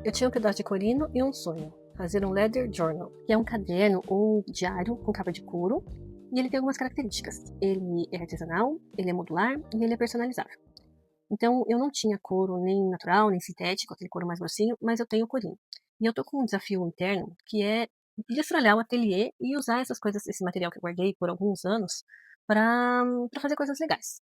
Eu tinha um pedaço de corino e um sonho, fazer um leather journal, que é um caderno ou diário com capa de couro, e ele tem algumas características. Ele é artesanal, ele é modular e ele é personalizável. Então, eu não tinha couro nem natural, nem sintético, aquele couro mais grossinho, mas eu tenho corino. E eu tô com um desafio interno, que é destralhar o ateliê e usar essas coisas, esse material que eu guardei por alguns anos, para fazer coisas legais.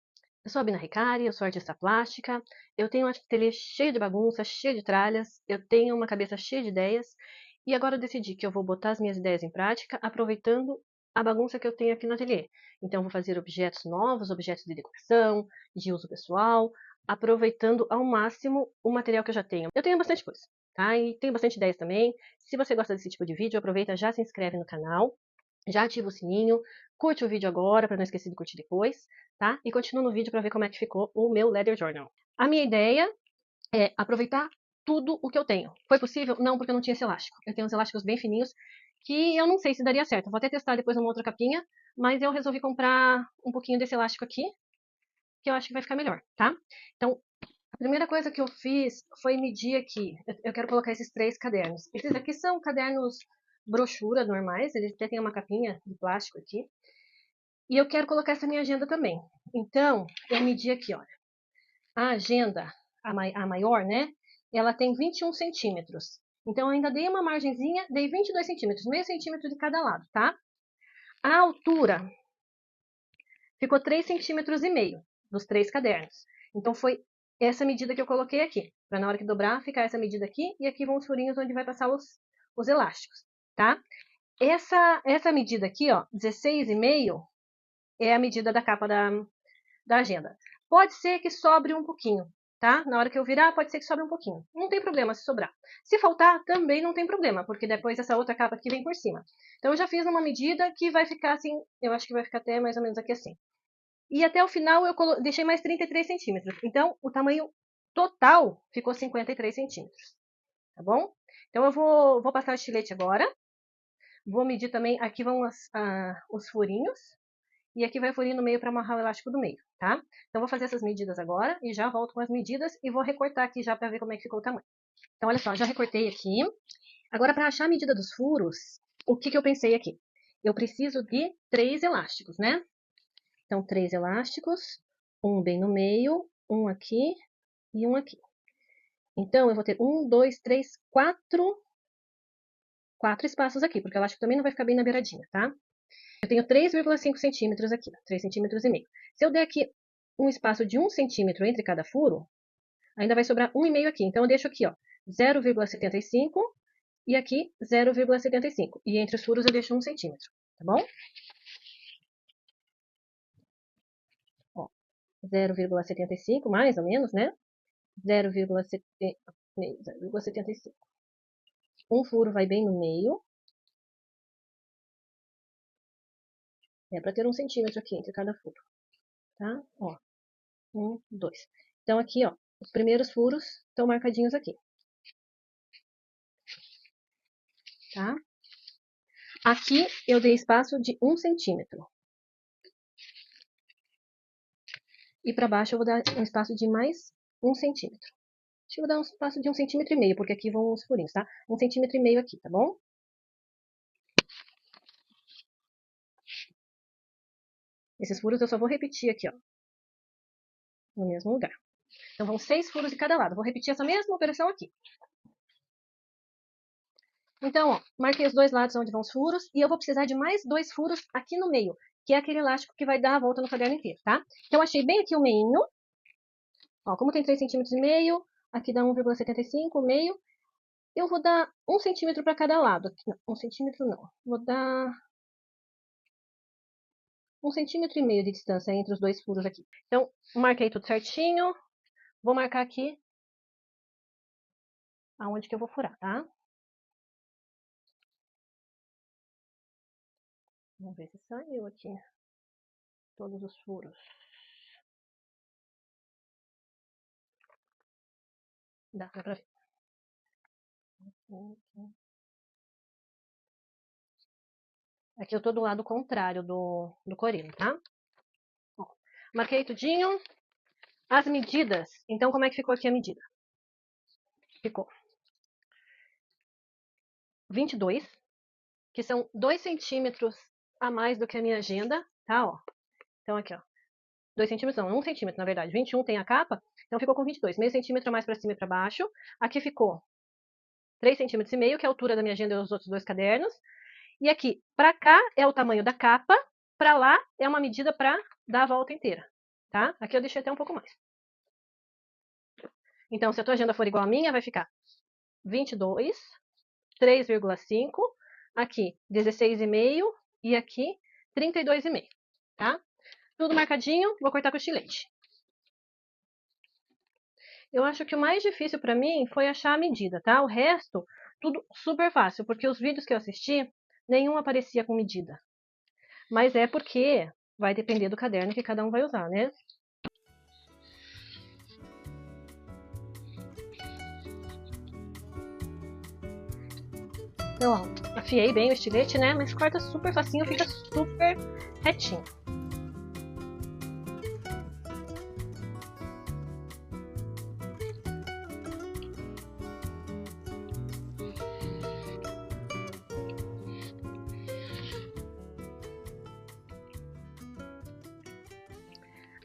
Eu sou a Bina Ricari, eu sou artista plástica, eu tenho um ateliê cheio de bagunça, cheio de tralhas, eu tenho uma cabeça cheia de ideias, e agora eu decidi que eu vou botar as minhas ideias em prática, aproveitando a bagunça que eu tenho aqui no ateliê. Então, vou fazer objetos novos, objetos de decoração, de uso pessoal, aproveitando ao máximo o material que eu já tenho. Eu tenho bastante coisa, tá? E tenho bastante ideias também. Se você gosta desse tipo de vídeo, aproveita, já se inscreve no canal, já ativa o sininho, curte o vídeo agora para não esquecer de curtir depois, tá? E continua no vídeo para ver como é que ficou o meu Leather Journal. A minha ideia é aproveitar tudo o que eu tenho. Foi possível? Não, porque eu não tinha esse elástico. Eu tenho uns elásticos bem fininhos que eu não sei se daria certo. Eu vou até testar depois numa outra capinha, mas eu resolvi comprar um pouquinho desse elástico aqui, que eu acho que vai ficar melhor, tá? Então, a primeira coisa que eu fiz foi medir aqui. Eu quero colocar esses 3 cadernos. Esses aqui são cadernos brochura normais, eles até têm uma capinha de plástico aqui. E eu quero colocar essa minha agenda também. Então, eu medi aqui, olha. A agenda, a maior, né? Ela tem 21 centímetros. Então, eu ainda dei uma margenzinha, dei 22 centímetros, meio centímetro de cada lado, tá? A altura ficou 3,5 centímetros dos 3 cadernos. Então, foi essa medida que eu coloquei aqui. Para na hora que dobrar, ficar essa medida aqui. E aqui vão os furinhos onde vai passar os elásticos, tá? Essa medida aqui, ó, 16,5, é a medida da capa da agenda. Pode ser que sobre um pouquinho, tá? Na hora que eu virar, pode ser que sobre um pouquinho. Não tem problema se sobrar. Se faltar, também não tem problema, porque depois essa outra capa aqui vem por cima. Então, eu já fiz uma medida que vai ficar assim, eu acho que vai ficar até mais ou menos aqui assim. E até o final eu deixei mais 33 centímetros. Então, o tamanho total ficou 53 centímetros, tá bom? Então, eu vou passar o estilete agora. Vou medir também, aqui vão os furinhos. E aqui vai furinho no meio para amarrar o elástico do meio, tá? Então, vou fazer essas medidas agora e já volto com as medidas e vou recortar aqui já para ver como é que ficou o tamanho. Então, olha só, já recortei aqui. Agora, para achar a medida dos furos, o que eu pensei aqui? Eu preciso de 3 elásticos, né? Então, 3 elásticos, um bem no meio, um aqui e um aqui. Então, eu vou ter 1, 2, 3, 4 espaços aqui, porque o elástico também não vai ficar bem na beiradinha, tá? Eu tenho 3,5 centímetros aqui, 3 centímetros e meio. Se eu der aqui um espaço de 1 centímetro entre cada furo, ainda vai sobrar 1,5 aqui. Então, eu deixo aqui, ó, 0,75 e aqui 0,75. E entre os furos eu deixo 1 centímetro, tá bom? Ó, 0,75, mais ou menos, né? 0,75. Um furo vai bem no meio. É para ter 1 centímetro aqui entre cada furo, tá? Ó, 1, 2. Então, aqui, ó, os primeiros furos estão marcadinhos aqui, tá? Aqui eu dei espaço de 1 centímetro. E para baixo eu vou dar um espaço de mais 1 centímetro. Acho que eu vou dar um espaço de 1,5 centímetro, porque aqui vão os furinhos, tá? 1,5 centímetro aqui, tá bom? Esses furos eu só vou repetir aqui, ó, no mesmo lugar. Então, vão 6 furos de cada lado. Vou repetir essa mesma operação aqui. Então, ó, marquei os 2 lados onde vão os furos. E eu vou precisar de mais 2 furos aqui no meio, que é aquele elástico que vai dar a volta no caderno inteiro, tá? Então, achei bem aqui o meinho. Ó, como tem 3,5 centímetros, aqui dá 1,75, meio. Eu vou dar 1 centímetro para cada lado. Aqui, não, 1 centímetro não. Vou dar 1,5 centímetro de distância entre os 2 furos aqui. Então, marquei tudo certinho. Vou marcar aqui aonde que eu vou furar, tá? Vamos ver se saiu aqui todos os furos. Dá pra ver. Aqui eu tô do lado contrário do corino, tá? Ó, marquei tudinho. As medidas. Então, como é que ficou aqui a medida? Ficou 22, que são 2 centímetros a mais do que a minha agenda, tá, ó. Então aqui, ó, 2 centímetros não, 1 centímetro, na verdade, 21 tem a capa, então ficou com 22, meio centímetro a mais pra cima e pra baixo. Aqui ficou 3,5 centímetros, que é a altura da minha agenda e dos outros 2 cadernos. E aqui, pra cá é o tamanho da capa, pra lá é uma medida pra dar a volta inteira, tá? Aqui eu deixei até um pouco mais. Então, se a tua agenda for igual à minha, vai ficar 22, 3,5, aqui 16,5 e aqui 32,5, tá? Tudo marcadinho, vou cortar com estilete. Eu acho que o mais difícil pra mim foi achar a medida, tá? O resto, tudo super fácil, porque os vídeos que eu assisti, nenhum aparecia com medida. Mas é porque vai depender do caderno que cada um vai usar, né? Então, ó, afiei bem o estilete, né? Mas corta super facinho, fica super retinho.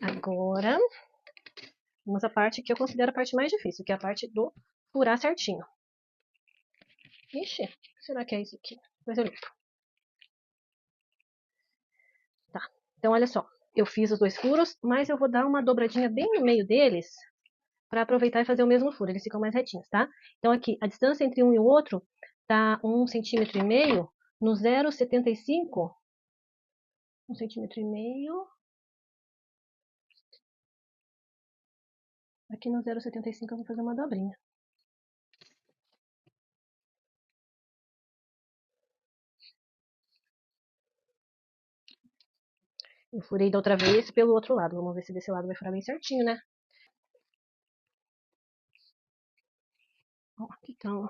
Agora, vamos à parte que eu considero a parte mais difícil, que é a parte do furar certinho. Ixi, será que é isso aqui? Mas eu limpo. Tá, então olha só. Eu fiz os 2 furos, mas eu vou dar uma dobradinha bem no meio deles para aproveitar e fazer o mesmo furo. Eles ficam mais retinhos, tá? Então aqui, a distância entre um e o outro tá 1,5 centímetro no 0,75. 1,5 centímetro. Aqui no 0,75 eu vou fazer uma dobrinha. Eu furei da outra vez pelo outro lado. Vamos ver se desse lado vai furar bem certinho, né? Ó, aqui tá, ó.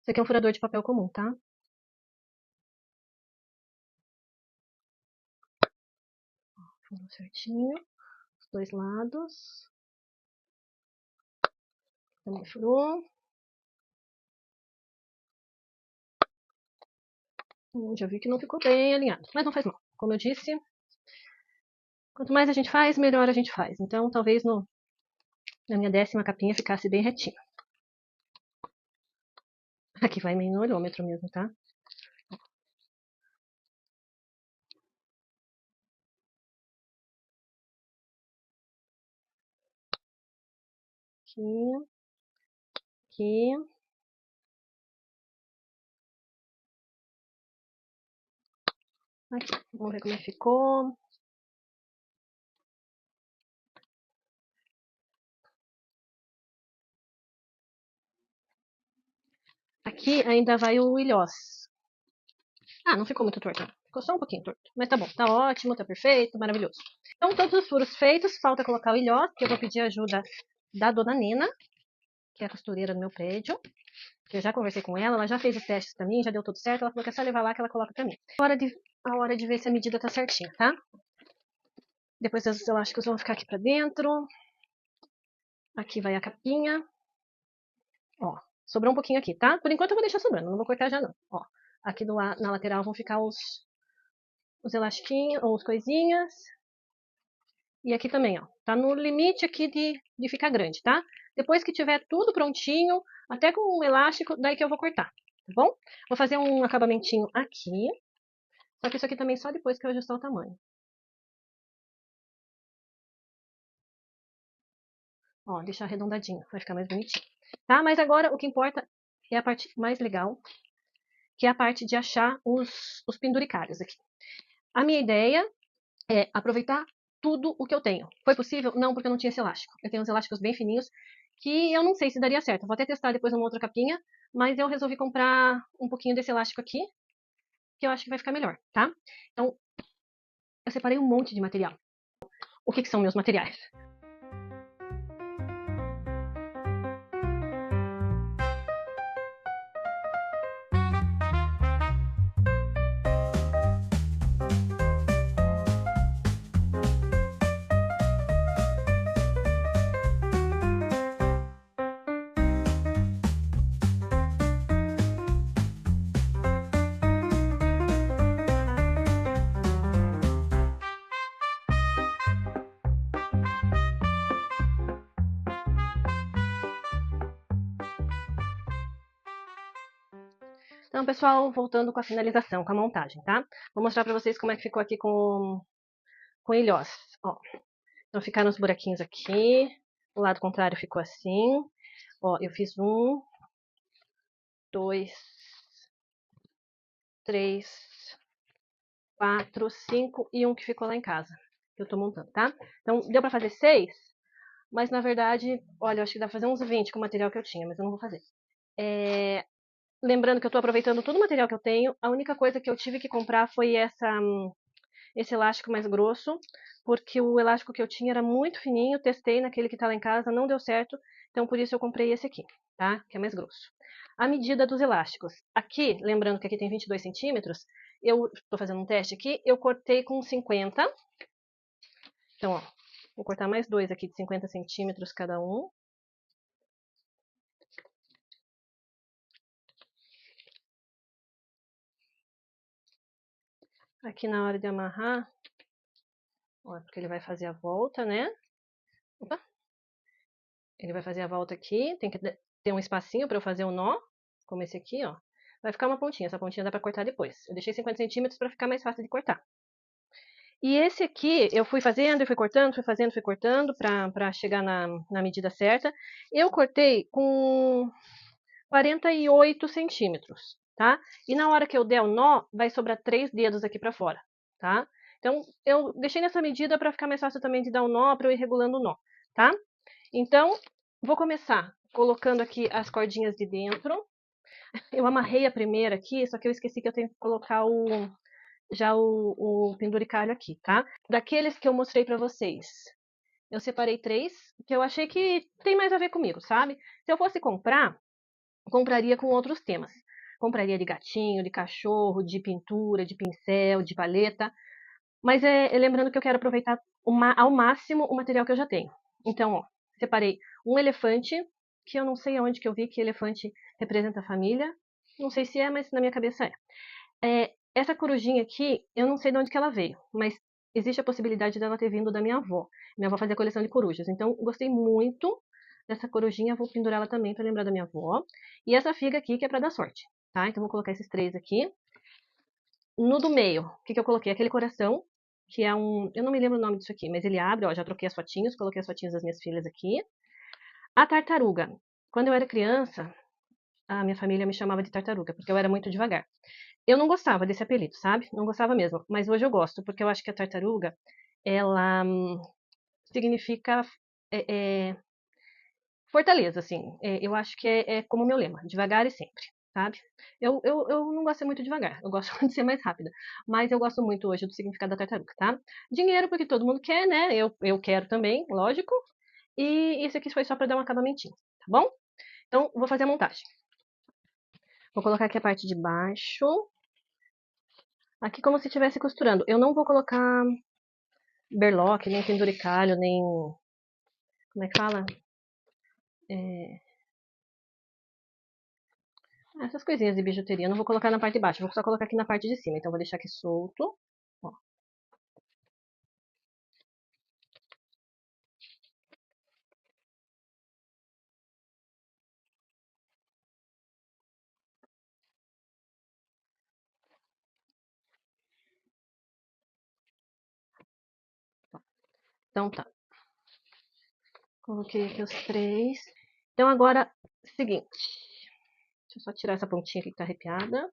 Esse aqui é um furador de papel comum, tá? Furou certinho. Os 2 lados. Também furou. Já vi que não ficou bem alinhado, mas não faz mal. Como eu disse, quanto mais a gente faz, melhor a gente faz. Então, talvez na minha 10ª capinha ficasse bem retinho. Aqui vai meio no olhômetro mesmo, tá? Aqui. Aqui. Aqui. Vamos ver como é que ficou. Aqui ainda vai o ilhós. Ah, não ficou muito torto. Ficou só um pouquinho torto. Mas tá bom, tá ótimo, tá perfeito, maravilhoso. Então, todos os furos feitos, falta colocar o ilhós, que eu vou pedir ajuda da dona Nena, que é a costureira do meu prédio. Eu já conversei com ela já fez os testes pra mim, já deu tudo certo. Ela falou que é só levar lá que ela coloca pra mim. A hora de ver se a medida tá certinha, tá? Depois os elásticos vão ficar aqui pra dentro. Aqui vai a capinha. Ó, sobrou um pouquinho aqui, tá? Por enquanto eu vou deixar sobrando, não vou cortar já não. Ó, aqui na lateral vão ficar os elastiquinhos, ou as coisinhas. E aqui também, ó. Tá no limite aqui de ficar grande, tá? Depois que tiver tudo prontinho, até com um elástico, daí que eu vou cortar, tá bom? Vou fazer um acabamentinho aqui. Só que isso aqui também só depois que eu ajustar o tamanho. Ó, deixar arredondadinho, vai ficar mais bonitinho. Tá? Mas agora o que importa é a parte mais legal, que é a parte de achar os penduricários aqui. A minha ideia é aproveitar tudo o que eu tenho. Foi possível? Não, porque eu não tinha esse elástico. Eu tenho uns elásticos bem fininhos, que eu não sei se daria certo. Vou até testar depois numa outra capinha, mas eu resolvi comprar um pouquinho desse elástico aqui, que eu acho que vai ficar melhor, tá? Então, eu separei um monte de material. O que são meus materiais? Então, pessoal, voltando com a finalização, com a montagem, tá? Vou mostrar pra vocês como é que ficou aqui com ilhós. Ó, então ficaram os buraquinhos aqui, o lado contrário ficou assim. Ó, eu fiz 1, 2, 3, 4, 5 e um que ficou lá em casa, que eu tô montando, tá? Então, deu pra fazer 6, mas na verdade, olha, eu acho que dá pra fazer uns 20 com o material que eu tinha, mas eu não vou fazer. Lembrando que eu tô aproveitando todo o material que eu tenho, a única coisa que eu tive que comprar foi esse elástico mais grosso, porque o elástico que eu tinha era muito fininho, testei naquele que tá lá em casa, não deu certo, então por isso eu comprei esse aqui, tá? Que é mais grosso. A medida dos elásticos. Aqui, lembrando que aqui tem 22 centímetros, eu tô fazendo um teste aqui, eu cortei com 50. Então, ó, vou cortar mais dois aqui de 50 centímetros cada um. Aqui na hora de amarrar, ó, porque ele vai fazer a volta, né? Opa! Ele vai fazer a volta aqui, tem que ter um espacinho para eu fazer o nó, como esse aqui, ó. Vai ficar uma pontinha, essa pontinha dá para cortar depois. Eu deixei 50 centímetros para ficar mais fácil de cortar. E esse aqui, eu fui fazendo e fui cortando, fui fazendo, fui cortando, para chegar na medida certa. Eu cortei com 48 centímetros, tá? E na hora que eu der o nó, vai sobrar 3 dedos aqui para fora, tá? Então, eu deixei nessa medida para ficar mais fácil também de dar o nó, para eu ir regulando o nó, tá? Então, vou começar colocando aqui as cordinhas de dentro. Eu amarrei a primeira aqui, só que eu esqueci que eu tenho que colocar já o penduricalho aqui, tá? Daqueles que eu mostrei pra vocês, eu separei 3, que eu achei que tem mais a ver comigo, sabe? Se eu fosse comprar, compraria com outros temas. Compraria de gatinho, de cachorro, de pintura, de pincel, de paleta. Mas lembrando que eu quero aproveitar ao máximo o material que eu já tenho. Então, ó, separei um elefante, que eu não sei aonde que eu vi que elefante representa a família. Não sei se é, mas na minha cabeça é. Essa corujinha aqui, eu não sei de onde que ela veio, mas existe a possibilidade dela ter vindo da minha avó. Minha avó fazia coleção de corujas, então gostei muito dessa corujinha, vou pendurá-la também para lembrar da minha avó. E essa figa aqui que é para dar sorte, tá? Então vou colocar esses 3 aqui. No do meio, o que eu coloquei? Aquele coração, que é um... Eu não me lembro o nome disso aqui, mas ele abre, ó, já troquei as fotinhos, coloquei as fotinhas das minhas filhas aqui. A tartaruga. Quando eu era criança, a minha família me chamava de tartaruga, porque eu era muito devagar. Eu não gostava desse apelido, sabe? Não gostava mesmo, mas hoje eu gosto, porque eu acho que a tartaruga, ela significa é, é, fortaleza, assim. Eu acho que é como o meu lema, devagar e sempre, sabe? Eu não gosto de ser muito devagar, eu gosto de ser mais rápida. Mas eu gosto muito hoje do significado da tartaruga, tá? Dinheiro porque todo mundo quer, né? Eu quero também, lógico. E esse aqui foi só pra dar um acabamentinho, tá bom? Então, vou fazer a montagem. Vou colocar aqui a parte de baixo. Aqui como se estivesse costurando. Eu não vou colocar berlock, nem penduricalho, nem... Como é que fala? Essas coisinhas de bijuteria. Eu não vou colocar na parte de baixo, vou só colocar aqui na parte de cima. Então, vou deixar aqui solto. Ó. Então, tá. Coloquei aqui os 3. Então, agora, seguinte. Deixa eu só tirar essa pontinha aqui que tá arrepiada.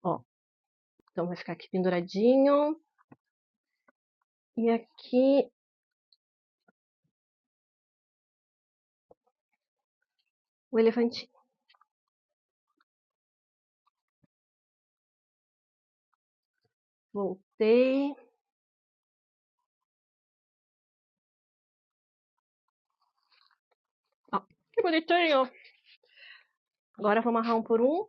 Ó. Então, vai ficar aqui penduradinho. E aqui... o elefantinho. Voltei. Ó, que bonitinho. Agora, vou amarrar um por um.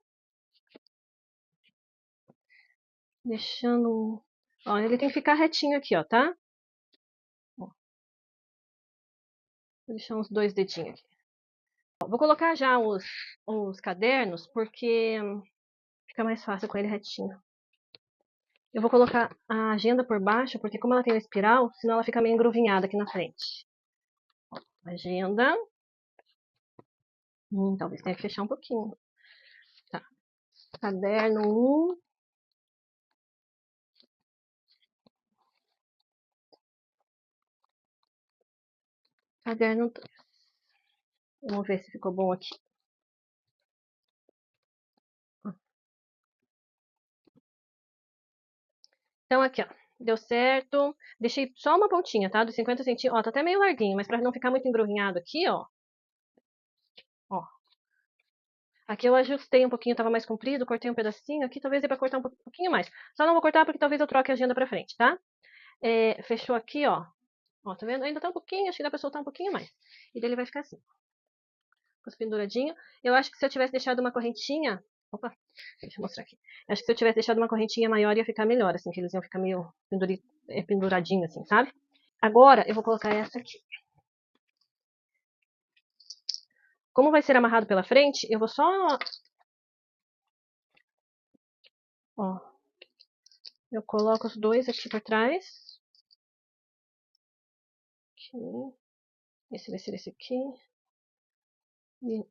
Deixando... Ó, ele tem que ficar retinho aqui, ó, tá? Ó, vou deixar uns 2 dedinhos aqui. Ó, vou colocar já os cadernos, porque fica mais fácil com ele retinho. Eu vou colocar a agenda por baixo, porque como ela tem uma espiral, senão ela fica meio engruvinhada aqui na frente. Ó, agenda. Talvez tenha que fechar um pouquinho. Tá. Caderno 1. Caderno 2. Vamos ver se ficou bom aqui. Então, aqui, ó. Deu certo. Deixei só uma pontinha, tá? Dos 50 centímetros. Ó, tá até meio larguinho, mas pra não ficar muito engrunhado aqui, ó. Ó. Aqui eu ajustei um pouquinho, tava mais comprido, cortei um pedacinho. Aqui talvez dê pra cortar um pouquinho mais. Só não vou cortar porque talvez eu troque a agenda pra frente, tá? Fechou aqui, ó. Ó, tá vendo? Ainda tá um pouquinho, acho que dá pra soltar um pouquinho mais. E daí ele vai ficar assim. Com as penduradinhas. Eu acho que se eu tivesse deixado uma correntinha... Opa, deixa eu mostrar aqui. Acho que se eu tivesse deixado uma correntinha maior ia ficar melhor, assim, que eles iam ficar meio penduradinho, assim, sabe? Agora eu vou colocar essa aqui. Como vai ser amarrado pela frente, eu vou só... Ó. Eu coloco os dois aqui por trás. Aqui. Esse vai ser esse aqui. E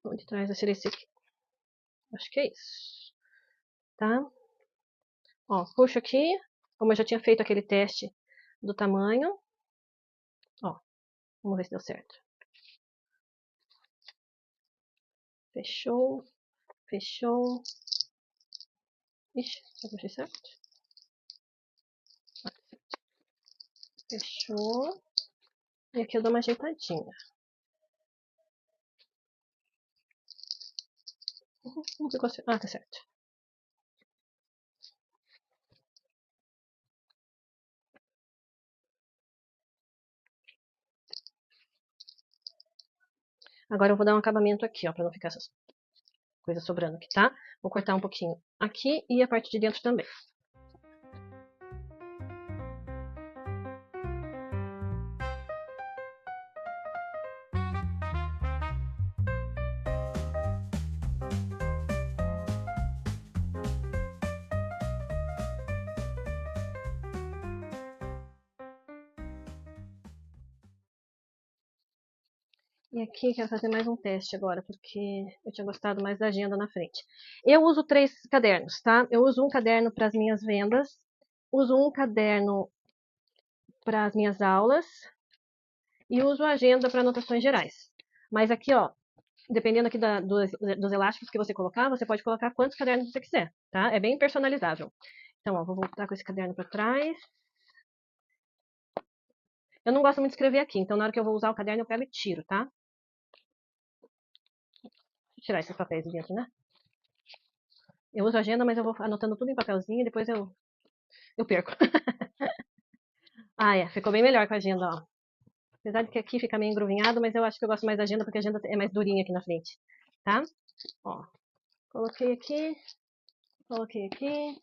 o de trás vai ser esse aqui. Acho que é isso. Tá? Ó, puxo aqui. Como eu já tinha feito aquele teste do tamanho. Ó, vamos ver se deu certo. Fechou. Fechou. Ixi, eu puxei certo? Fechou. E aqui eu dou uma ajeitadinha. Não ficou certo. Ah, tá certo. Agora eu vou dar um acabamento aqui, ó, pra não ficar essas coisas sobrando aqui, tá? Vou cortar um pouquinho aqui e a parte de dentro também. E aqui eu quero fazer mais um teste agora, porque eu tinha gostado mais da agenda na frente. Eu uso 3 cadernos, tá? Eu uso um caderno para as minhas vendas, uso um caderno para as minhas aulas e uso a agenda para anotações gerais. Mas aqui, ó, dependendo aqui dos elásticos que você colocar, você pode colocar quantos cadernos você quiser, tá? É bem personalizável. Então, ó, vou voltar com esse caderno para trás. Eu não gosto muito de escrever aqui, então na hora que eu vou usar o caderno eu pego e tiro, tá? Vou tirar esses papéis de dentro, né? Eu uso a agenda, mas eu vou anotando tudo em papelzinho e depois eu perco. Ah, ficou bem melhor com a agenda, ó. Apesar de que aqui fica meio engruvinhado, mas eu acho que eu gosto mais da agenda porque a agenda é mais durinha aqui na frente, tá? Ó, coloquei aqui, coloquei aqui,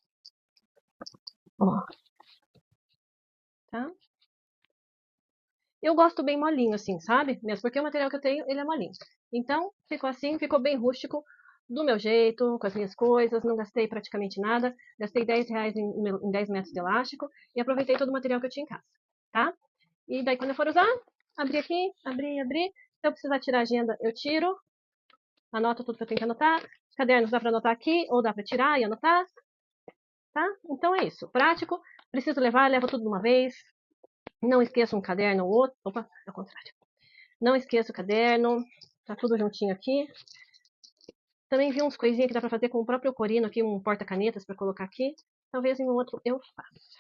ó, tá? Eu gosto bem molinho assim, sabe? Mesmo porque o material que eu tenho, ele é molinho. Então, ficou assim, ficou bem rústico, do meu jeito, com as minhas coisas, não gastei praticamente nada. Gastei R$10 em 10 metros de elástico e aproveitei todo o material que eu tinha em casa, tá? E daí, quando eu for usar, abrir aqui, abrir. Se eu precisar tirar a agenda, eu tiro. Anoto tudo que eu tenho que anotar. Cadernos dá para anotar aqui, ou dá para tirar e anotar, tá? Então é isso. Prático. Preciso levar, levo tudo de uma vez. Não esqueça um caderno ou outro. Opa, ao contrário. Não esqueça o caderno. Tá tudo juntinho aqui. Também vi uns coisinhas que dá para fazer com o próprio Corino aqui, um porta-canetas para colocar aqui. Talvez em um outro eu faça.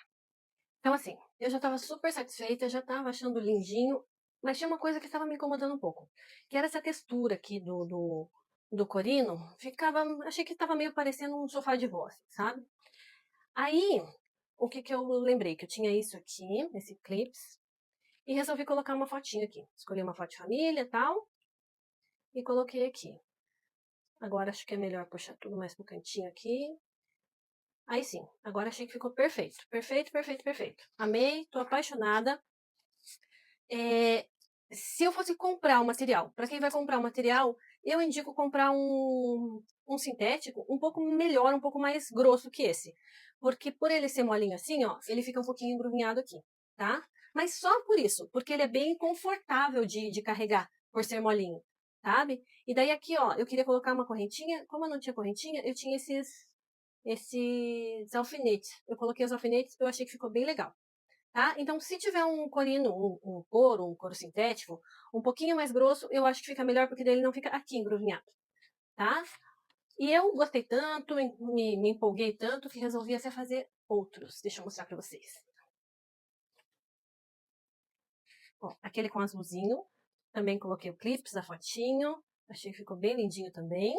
Então, assim, eu já estava super satisfeita, já estava achando lindinho, mas tinha uma coisa que estava me incomodando um pouco, que era essa textura aqui do Corino. Achei que estava meio parecendo um sofá de vó, assim, sabe? Aí, o que eu lembrei? Que eu tinha isso aqui, esse clips, e resolvi colocar uma fotinha aqui. Escolhi uma foto de família e tal, e coloquei aqui. Agora acho que é melhor puxar tudo mais pro cantinho aqui. Aí sim, agora achei que ficou perfeito. Perfeito. Amei, tô apaixonada. Se eu fosse comprar o material, para quem vai comprar o material, eu indico comprar um sintético um pouco melhor, um pouco mais grosso que esse. Porque por ele ser molinho assim, ó, ele fica um pouquinho engrunhado aqui, tá? Mas só por isso, porque ele é bem confortável de carregar, por ser molinho. sabe? E daí aqui, ó, eu queria colocar uma correntinha. Como eu não tinha correntinha, eu tinha esses alfinetes. Eu coloquei os alfinetes, eu achei que ficou bem legal. Tá? Então, se tiver um corino, um couro sintético, um pouquinho mais grosso, eu acho que fica melhor, porque daí ele não fica aqui engrunhado, tá? E eu gostei tanto, me empolguei tanto, que resolvi até fazer outros. Deixa eu mostrar pra vocês. Ó, aquele com azulzinho, também coloquei o clips, a fotinho, achei que ficou bem lindinho também.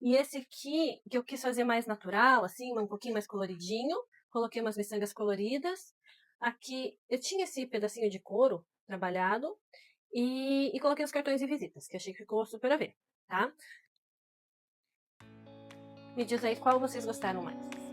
E esse aqui, que eu quis fazer mais natural, assim, um pouquinho mais coloridinho, coloquei umas miçangas coloridas. Aqui, eu tinha esse pedacinho de couro trabalhado e coloquei os cartões de visitas, que achei que ficou super a ver, tá? Me diz aí qual vocês gostaram mais.